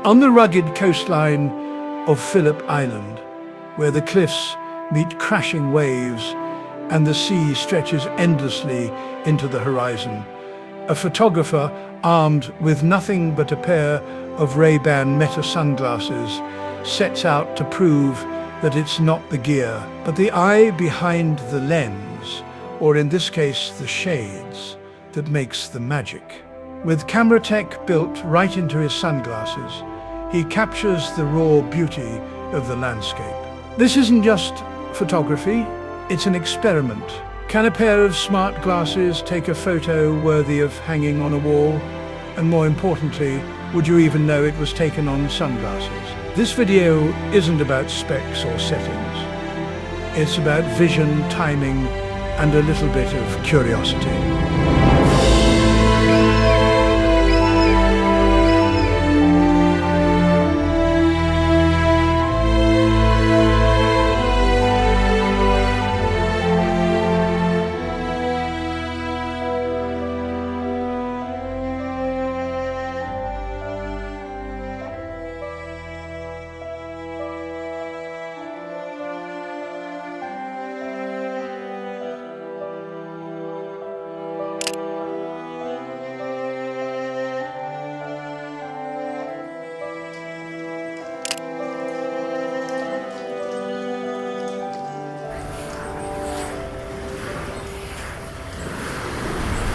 On the rugged coastline of Phillip Island, where the cliffs meet crashing waves and the sea stretches endlessly into the horizon, a photographer armed with nothing but a pair of Ray-Ban Meta sunglasses sets out to prove that it's not the gear, but the eye behind the lens, or in this case the shades, that makes the magic. With camera tech built right into his sunglasses, he captures the raw beauty of the landscape. This isn't just photography, it's an experiment. Can a pair of smart glasses take a photo worthy of hanging on a wall? And more importantly, would you even know it was taken on sunglasses? This video isn't about specs or settings. It's about vision, timing, and a little bit of curiosity.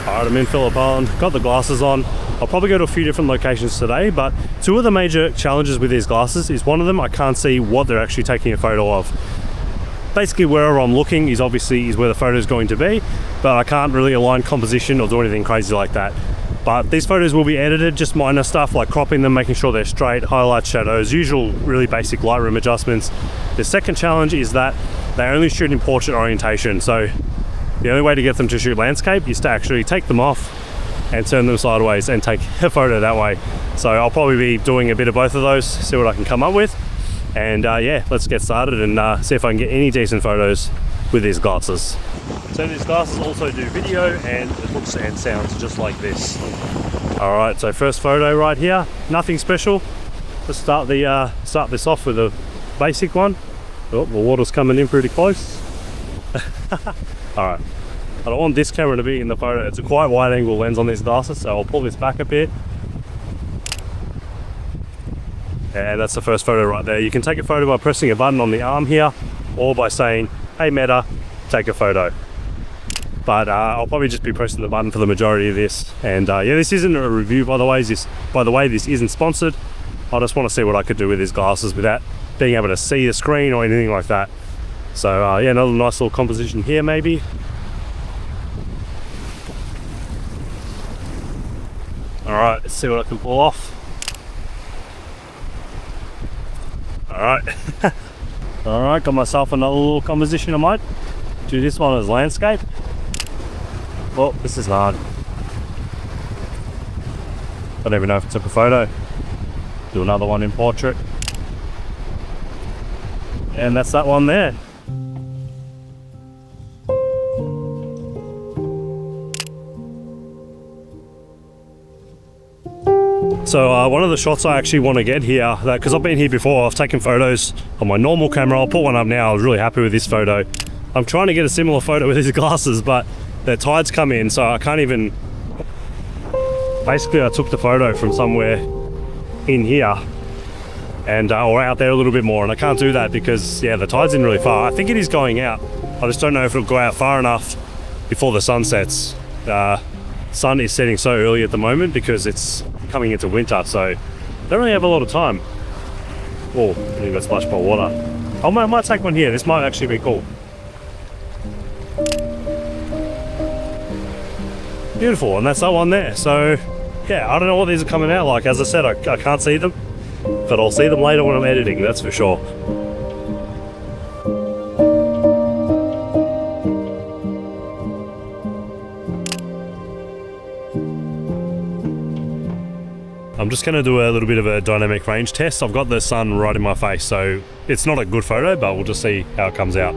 Alright, I'm in Phillip Island, got the glasses on. I'll probably go to a few different locations today, but two of the major challenges with these glasses is one of them, I can't see what they're actually taking a photo of. Basically wherever I'm looking is obviously where the photo is going to be, but I can't really align composition or do anything crazy like that. But these photos will be edited, just minor stuff like cropping them, making sure they're straight, highlights, shadows, usual really basic Lightroom adjustments. The second challenge is that they only shoot in portrait orientation, so the only way to get them to shoot landscape is to actually take them off and turn them sideways and take a photo that way. So I'll probably be doing a bit of both of those, see what I can come up with. And yeah, let's get started and see if I can get any decent photos with these glasses. So these glasses also do video and it looks and sounds just like this. All right, so first photo right here, nothing special. Let's start this off with a basic one. Oh, the water's coming in pretty close. All right, I don't want this camera to be in the photo. It's a quite wide angle lens on these glasses, so I'll pull this back a bit. And that's the first photo right there. You can take a photo by pressing a button on the arm here, or by saying, hey Meta, take a photo. But I'll probably just be pressing the button for the majority of this. And yeah, this isn't a review by the way. This isn't sponsored. I just want to see what I could do with these glasses without being able to see the screen or anything like that. So yeah, another nice little composition here maybe. All right, let's see what I can pull off. All right, all right, got myself another little composition. I might do this one as landscape. Well, this is hard. I don't even know if I took a photo. Do another one in portrait. And that's that one there. So one of the shots I actually want to get here, because I've been here before, I've taken photos on my normal camera. I'll put one up now. I was really happy with this photo. I'm trying to get a similar photo with these glasses, but the tides come in, so I can't even... Basically, I took the photo from somewhere in here, and or out there a little bit more, and I can't do that because, yeah, the tide's in really far. I think it is going out. I just don't know if it'll go out far enough before the sun sets. Sun is setting so early at the moment because it's coming into winter, so don't really have a lot of time. Oh, I think got splashed by water. I might take one here. This might actually be cool. Beautiful, and that's that one there. So yeah, I don't know what these are coming out like. As I said, I can't see them, but I'll see them later when I'm editing, that's for sure. I'm just going to do a little bit of a dynamic range test. I've got the sun right in my face, so it's not a good photo, but we'll just see how it comes out.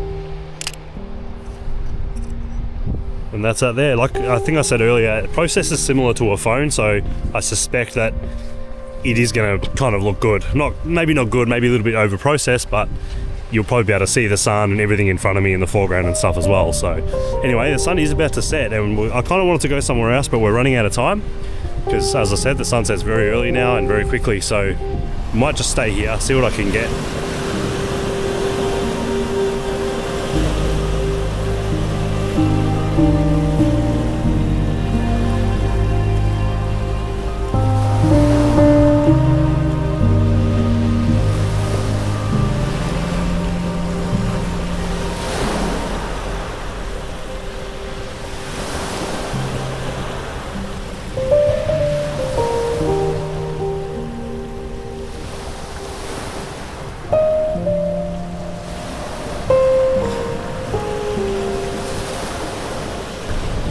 And that's out there. Like I think I said earlier, the process is similar to a phone, so I suspect that it is going to kind of look good. Maybe not good, maybe a little bit over processed, but you'll probably be able to see the sun and everything in front of me in the foreground and stuff as well. So anyway, the sun is about to set, and I kind of wanted to go somewhere else, but we're running out of time because, as I said, the sun sets very early now and very quickly, so I might just stay here, see what I can get.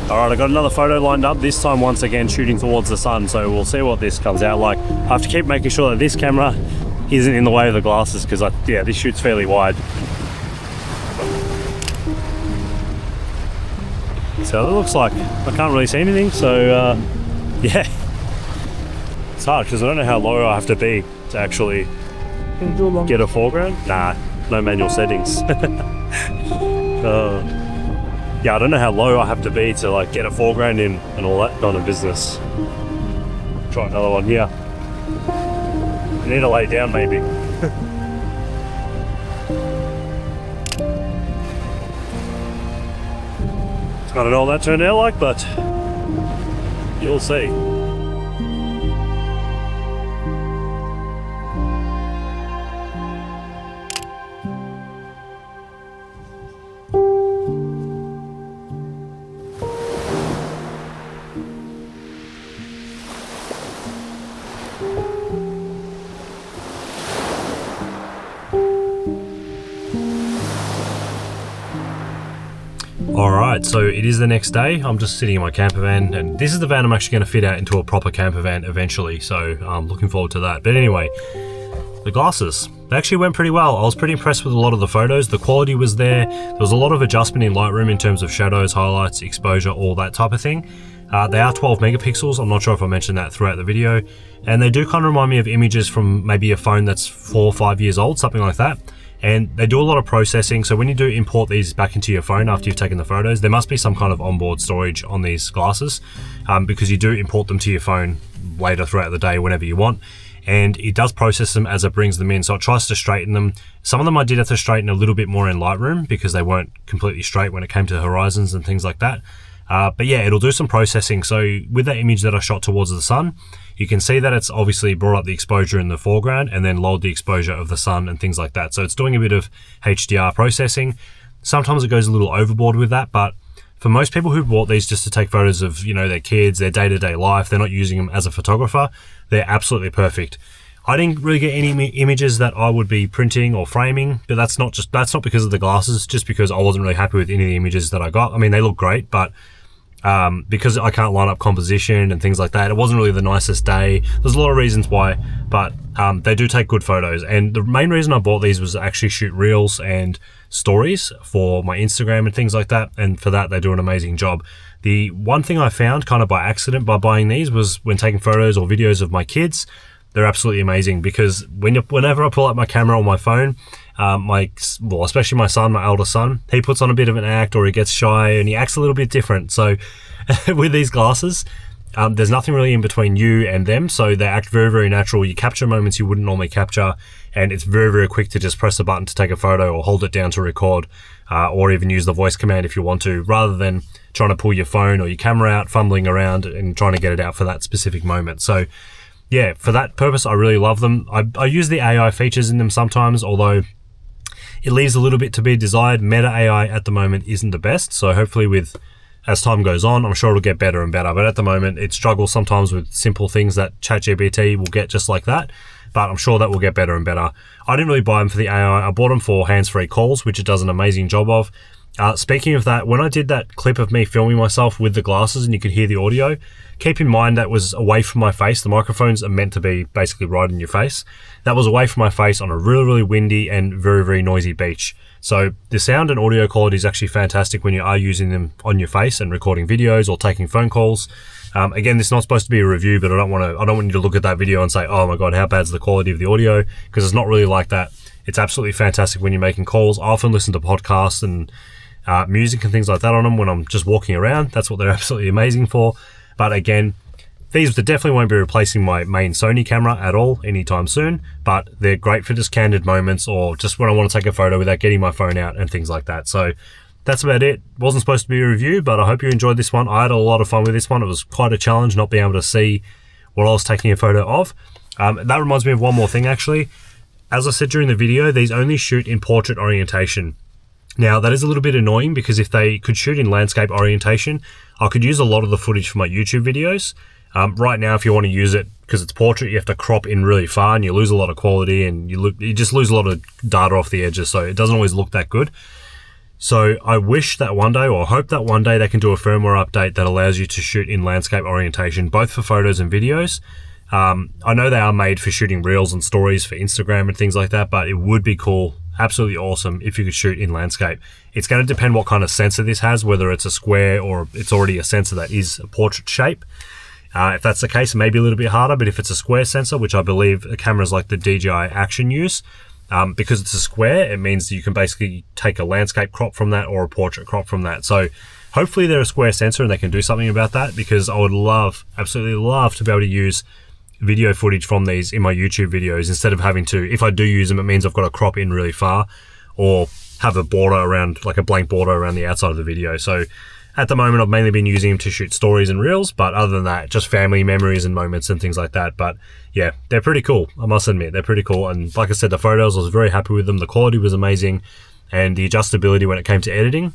Alright, I got another photo lined up, this time once again shooting towards the sun, so we'll see what this comes out like. I have to keep making sure that this camera isn't in the way of the glasses because this shoots fairly wide. So it looks like I can't really see anything, so yeah. It's hard because I don't know how low I have to be to actually get a foreground. Nah, no manual settings. Yeah, I don't know how low I have to be to like get a foreground in and all that kind of business. Try another one here. I need to lay down maybe. I don't know what that turned out like, but you'll see. Alright, so it is the next day. I'm just sitting in my camper van, and this is the van I'm actually going to fit out into a proper camper van eventually, so I'm looking forward to that. But anyway, the glasses, they actually went pretty well. I was pretty impressed with a lot of the photos. The quality was there. There was a lot of adjustment in Lightroom in terms of shadows, highlights, exposure, all that type of thing. They are 12 megapixels. I'm not sure if I mentioned that throughout the video. And they do kind of remind me of images from maybe a phone that's 4 or 5 years old, something like that. And they do a lot of processing, so when you do import these back into your phone after you've taken the photos, there must be some kind of onboard storage on these glasses, because you do import them to your phone later throughout the day whenever you want, and it does process them as it brings them in, so it tries to straighten them. Some of them I did have to straighten a little bit more in Lightroom because they weren't completely straight when it came to horizons and things like that. But yeah, it'll do some processing. So with that image that I shot towards the sun, you can see that it's obviously brought up the exposure in the foreground and then lowered the exposure of the sun and things like that. So it's doing a bit of HDR processing. Sometimes it goes a little overboard with that, but for most people who bought these just to take photos of, you know, their kids, their day-to-day life, they're not using them as a photographer, they're absolutely perfect. I didn't really get any images that I would be printing or framing, but that's not because of the glasses, just because I wasn't really happy with any of the images that I got. I mean, they look great, but because I can't line up composition and things like that, it wasn't really the nicest day. There's a lot of reasons why, but they do take good photos. And the main reason I bought these was to actually shoot reels and stories for my Instagram and things like that. And for that, they do an amazing job. The one thing I found kind of by accident by buying these was when taking photos or videos of my kids, they're absolutely amazing, because whenever I pull out my camera on my phone, especially my son, my elder son, he puts on a bit of an act, or he gets shy and he acts a little bit different. So with these glasses, there's nothing really in between you and them, so they act very, very natural. You capture moments you wouldn't normally capture, and it's very, very quick to just press a button to take a photo or hold it down to record, or even use the voice command if you want to, rather than trying to pull your phone or your camera out, fumbling around and trying to get it out for that specific moment. So yeah, for that purpose, I really love them. I use the AI features in them sometimes, although it leaves a little bit to be desired. Meta AI at the moment isn't the best, so hopefully as time goes on, I'm sure it'll get better and better. But at the moment, it struggles sometimes with simple things that ChatGPT will get just like that. But I'm sure that will get better and better. I didn't really buy them for the AI. I bought them for hands-free calls, which it does an amazing job of. Speaking of that, when I did that clip of me filming myself with the glasses and you could hear the audio, keep in mind that was away from my face. The microphones are meant to be basically right in your face. That was away from my face on a really, really windy and very, very noisy beach. So the sound and audio quality is actually fantastic when you are using them on your face and recording videos or taking phone calls. Again, this is not supposed to be a review, but I don't want you to look at that video and say, oh my God, how bad's the quality of the audio? Because it's not really like that. It's absolutely fantastic when you're making calls. I often listen to podcasts and music and things like that on them when I'm just walking around. That's what they're absolutely amazing for. But again, these definitely won't be replacing my main Sony camera at all anytime soon, but they're great for just candid moments or just when I want to take a photo without getting my phone out and things like that. So that's about it. Wasn't supposed to be a review, but I hope you enjoyed this one. I had a lot of fun with this one. It was quite a challenge not being able to see what I was taking a photo of. That reminds me of one more thing actually. As I said during the video, these only shoot in portrait orientation. Now that is a little bit annoying because if they could shoot in landscape orientation, I could use a lot of the footage for my YouTube videos. Right now, if you want to use it, because it's portrait, you have to crop in really far and you lose a lot of quality and you just lose a lot of data off the edges, so it doesn't always look that good. So I wish that one day, or hope that one day, they can do a firmware update that allows you to shoot in landscape orientation, both for photos and videos. I know they are made for shooting reels and stories for Instagram and things like that, but it would be cool, absolutely awesome, if you could shoot in landscape. It's going to depend what kind of sensor this has, whether it's a square or it's already a sensor that is a portrait shape. If that's the case, it may be a little bit harder, but if it's a square sensor, which I believe cameras like the DJI Action use, because it's a square, it means that you can basically take a landscape crop from that or a portrait crop from that. So hopefully they're a square sensor and they can do something about that, because I would love, absolutely love to be able to use video footage from these in my YouTube videos instead of having to, if I do use them, it means I've got to crop in really far or have a border around, like a blank border around the outside of the video. So at the moment, I've mainly been using them to shoot stories and reels, but other than that, just family memories and moments and things like that. But yeah, they're pretty cool. I must admit, they're pretty cool. And like I said, the photos, I was very happy with them. The quality was amazing. And the adjustability when it came to editing,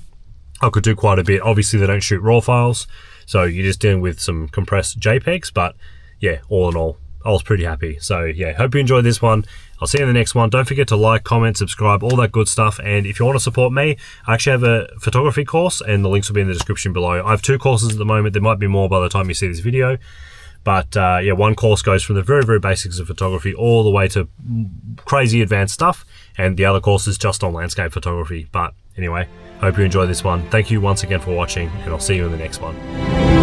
I could do quite a bit. Obviously, they don't shoot RAW files, so you're just dealing with some compressed JPEGs. But yeah, all in all, I was pretty happy. So yeah, hope you enjoyed this one. I'll see you in the next one. Don't forget to like, comment, subscribe, all that good stuff. And if you want to support me, I actually have a photography course and the links will be in the description below. I have 2 courses at the moment. There might be more by the time you see this video. But yeah, one course goes from the very, very basics of photography all the way to crazy advanced stuff. And the other course is just on landscape photography. But anyway, hope you enjoyed this one. Thank you once again for watching and I'll see you in the next one.